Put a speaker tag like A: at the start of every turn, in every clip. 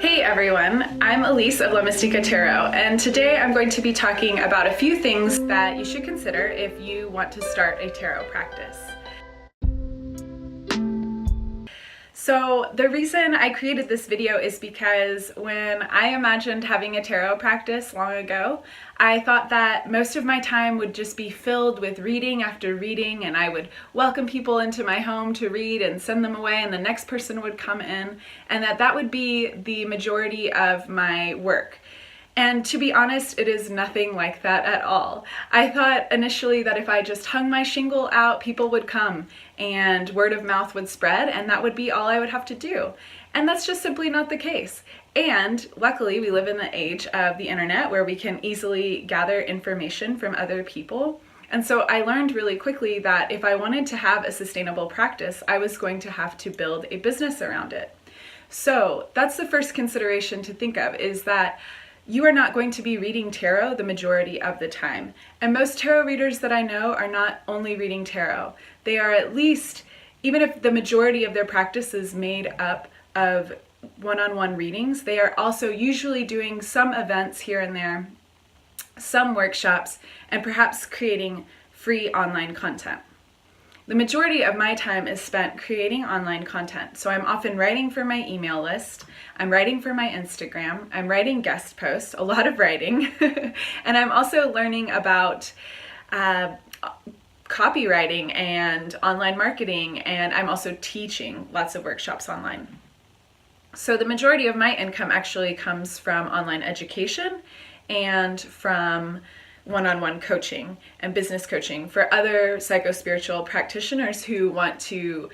A: Hey everyone, I'm Elise of Mystica Tarot, and today I'm going to be talking about a few things that you should consider if you want to start a tarot practice. So the reason I created this video is because when I imagined having a tarot practice long ago, I thought that most of my time would just be filled with reading after reading, and I would welcome people into my home to read and send them away, and the next person would come in, and that would be the majority of my work. And to be honest, it is nothing like that at all. I thought initially that if I just hung my shingle out, people would come and word of mouth would spread, and that would be all I would have to do. And that's just simply not the case. And luckily, we live in the age of the internet where we can easily gather information from other people. And so I learned really quickly that if I wanted to have a sustainable practice, I was going to have to build a business around it. So that's the first consideration to think of, is that you are not going to be reading tarot the majority of the time. And most tarot readers that I know are not only reading tarot. They are at least, even if the majority of their practice is made up of one-on-one readings, they are also usually doing some events here and there, some workshops, and perhaps creating free online content. The majority of my time is spent creating online content. So I'm often writing for my email list, I'm writing for my Instagram, I'm writing guest posts, a lot of writing, and I'm also learning about copywriting and online marketing, and I'm also teaching lots of workshops online. So the majority of my income actually comes from online education and from one-on-one coaching and business coaching for other psycho-spiritual practitioners who want to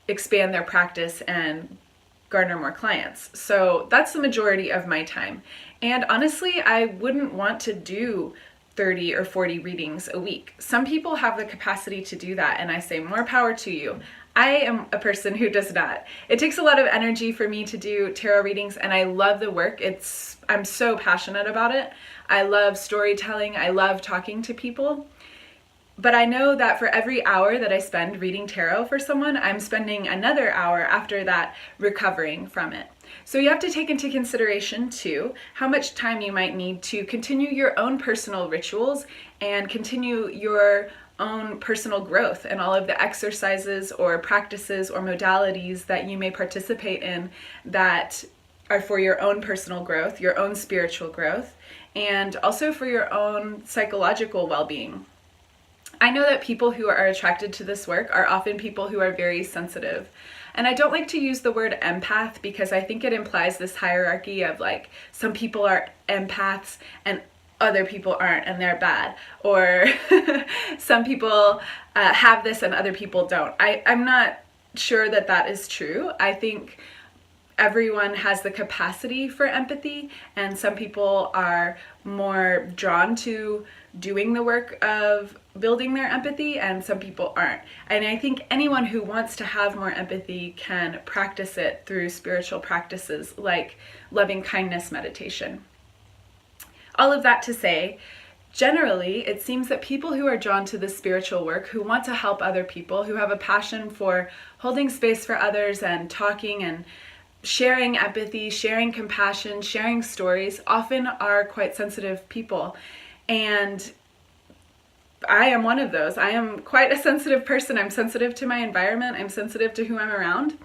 A: expand their practice and garner more clients. So that's the majority of my time. And honestly, I wouldn't want to do 30 or 40 readings a week. Some people have the capacity to do that, and I say more power to you. I am a person who does not. It takes a lot of energy for me to do tarot readings, and I love the work. I'm so passionate about it. I love storytelling. I love talking to people. But I know that for every hour that I spend reading tarot for someone, I'm spending another hour after that recovering from it. So you have to take into consideration too how much time you might need to continue your own personal rituals and continue your own personal growth and all of the exercises or practices or modalities that you may participate in that are for your own personal growth, your own spiritual growth, and also for your own psychological well-being. I know that people who are attracted to this work are often people who are very sensitive. And I don't like to use the word empath because I think it implies this hierarchy of like some people are empaths and other people aren't and they're bad, or some people have this and other people don't. I'm not sure that that is true. I think everyone has the capacity for empathy, and some people are more drawn to doing the work of building their empathy, and some people aren't. And I think anyone who wants to have more empathy can practice it through spiritual practices like loving kindness meditation. All of that to say, generally, it seems that people who are drawn to this spiritual work, who want to help other people, who have a passion for holding space for others and talking and sharing empathy, sharing compassion, sharing stories, often are quite sensitive people. And I am one of those. I am quite a sensitive person. I'm sensitive to my environment. I'm sensitive to who I'm around.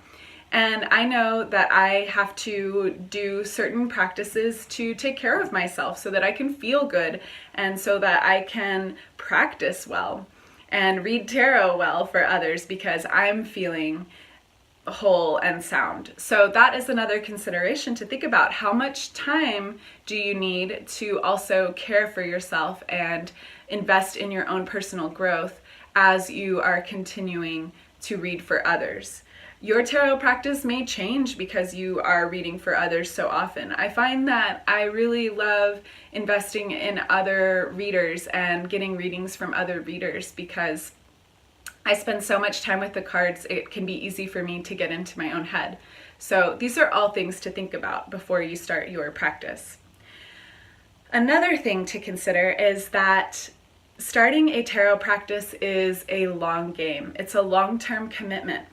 A: And I know that I have to do certain practices to take care of myself so that I can feel good and so that I can practice well and read tarot well for others because I'm feeling whole and sound. So that is another consideration to think about. How much time do you need to also care for yourself and invest in your own personal growth as you are continuing to read for others? Your tarot practice may change because you are reading for others so often. I find that I really love investing in other readers and getting readings from other readers because I spend so much time with the cards, it can be easy for me to get into my own head. So these are all things to think about before you start your practice. Another thing to consider is that starting a tarot practice is a long game. It's a long-term commitment.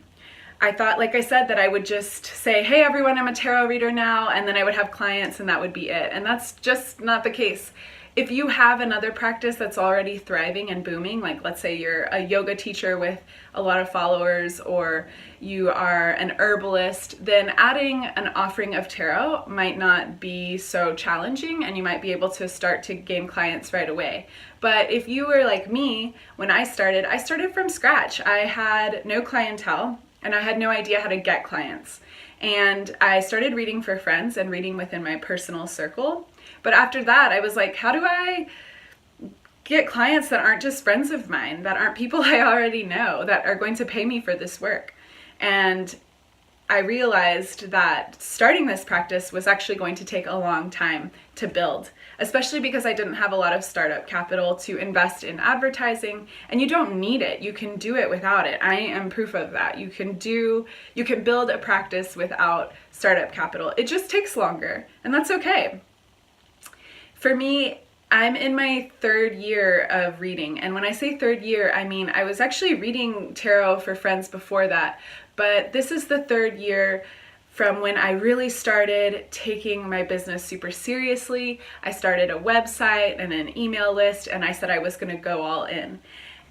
A: I thought, like I said, that I would just say, hey everyone, I'm a tarot reader now, and then I would have clients and that would be it. And that's just not the case. If you have another practice that's already thriving and booming, like let's say you're a yoga teacher with a lot of followers, or you are an herbalist, then adding an offering of tarot might not be so challenging, and you might be able to start to gain clients right away. But if you were like me, when I started from scratch. I had no clientele, and I had no idea how to get clients. And I started reading for friends and reading within my personal circle. But after that, I was like, how do I get clients that aren't just friends of mine, that aren't people I already know, that are going to pay me for this work? And I realized that starting this practice was actually going to take a long time to build, especially because I didn't have a lot of startup capital to invest in advertising, and you don't need it. You can do it without it. I am proof of that. You can build a practice without startup capital. It just takes longer, and that's okay. For me, I'm in my 3rd year of reading, and when I say 3rd year, I mean I was actually reading tarot for friends before that, but this is the 3rd year from when I really started taking my business super seriously. I started a website and an email list, and I said I was going to go all in.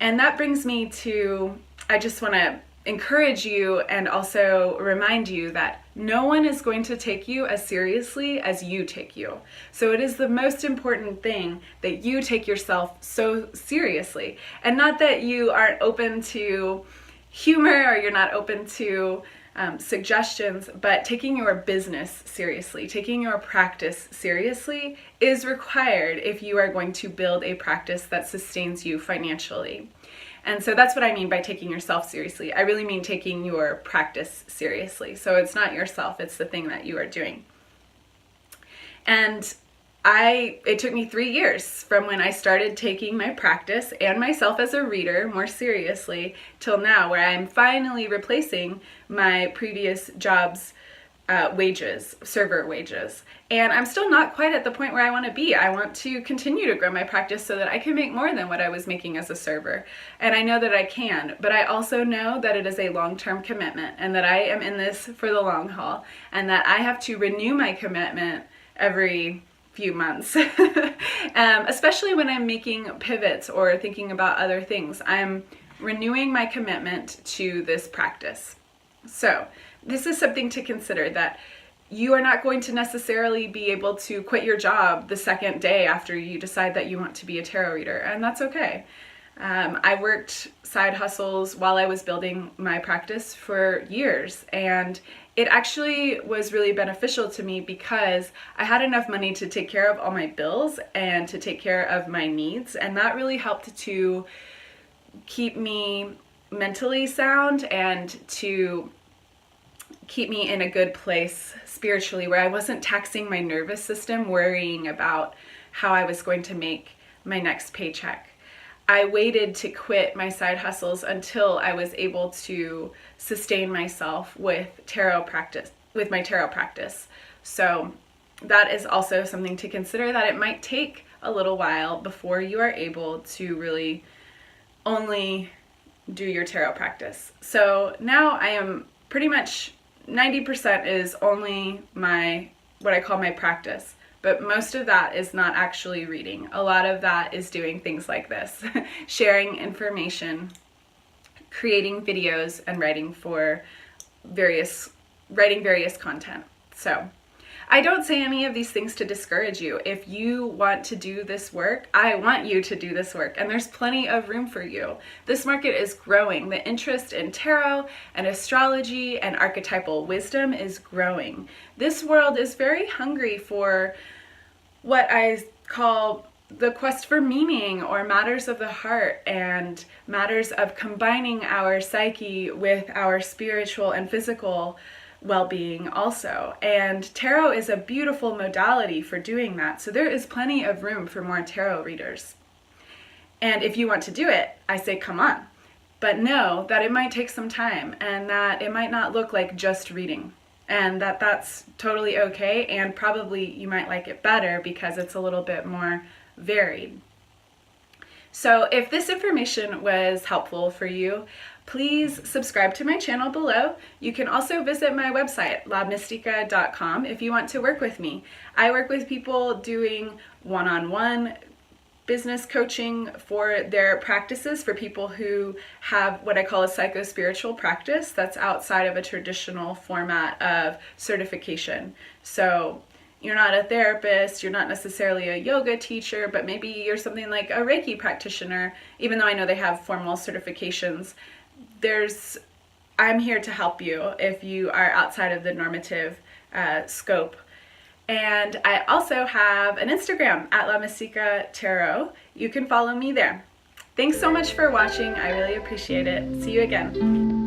A: And that brings me to, I just want to encourage you and also remind you that no one is going to take you as seriously as you take you. So it is the most important thing that you take yourself so seriously, and not that you aren't open to humor or you're not open to suggestions, but taking your business seriously, taking your practice seriously is required if you are going to build a practice that sustains you financially. And so that's what I mean by taking yourself seriously. I really mean taking your practice seriously. So it's not yourself, it's the thing that you are doing. And it took me 3 years from when I started taking my practice and myself as a reader more seriously till now, where I'm finally replacing my previous job's wages, server wages. And I'm still not quite at the point where I want to be. I want to continue to grow my practice so that I can make more than what I was making as a server. And I know that I can, but I also know that it is a long-term commitment, and that I am in this for the long haul, and that I have to renew my commitment every few months, especially when I'm making pivots or thinking about other things. I'm renewing my commitment to this practice. So this is something to consider, that you are not going to necessarily be able to quit your job the second day after you decide that you want to be a tarot reader, and that's okay. I worked side hustles while I was building my practice for years, and it actually was really beneficial to me because I had enough money to take care of all my bills and to take care of my needs, and that really helped to keep me mentally sound and to keep me in a good place spiritually, where I wasn't taxing my nervous system worrying about how I was going to make my next paycheck. I waited to quit my side hustles until I was able to sustain myself with my tarot practice. So that is also something to consider, that it might take a little while before you are able to really only do your tarot practice. So now I am pretty much 90% is only what I call my practice. But most of that is not actually reading. A lot of that is doing things like this, sharing information, creating videos, and writing various content. So I don't say any of these things to discourage you. If you want to do this work, I want you to do this work, and there's plenty of room for you. This market is growing. The interest in tarot and astrology and archetypal wisdom is growing. This world is very hungry for what I call the quest for meaning, or matters of the heart, and matters of combining our psyche with our spiritual and physical well-being also. And tarot is a beautiful modality for doing that. So there is plenty of room for more tarot readers. And if you want to do it, I say come on. But know that it might take some time, and that it might not look like just reading. And that's totally okay, and probably you might like it better because it's a little bit more varied. So if this information was helpful for you, please subscribe to my channel below. You can also visit my website, lamystica.com, if you want to work with me. I work with people doing one-on-one business coaching for their practices, for people who have what I call a psycho-spiritual practice that's outside of a traditional format of certification. So you're not a therapist, you're not necessarily a yoga teacher, but maybe you're something like a Reiki practitioner, even though I know they have formal certifications. I'm here to help you if you are outside of the normative scope. And I also have an Instagram at Mystica Tarot. You can follow me there. Thanks so much for watching. I really appreciate it. See you again.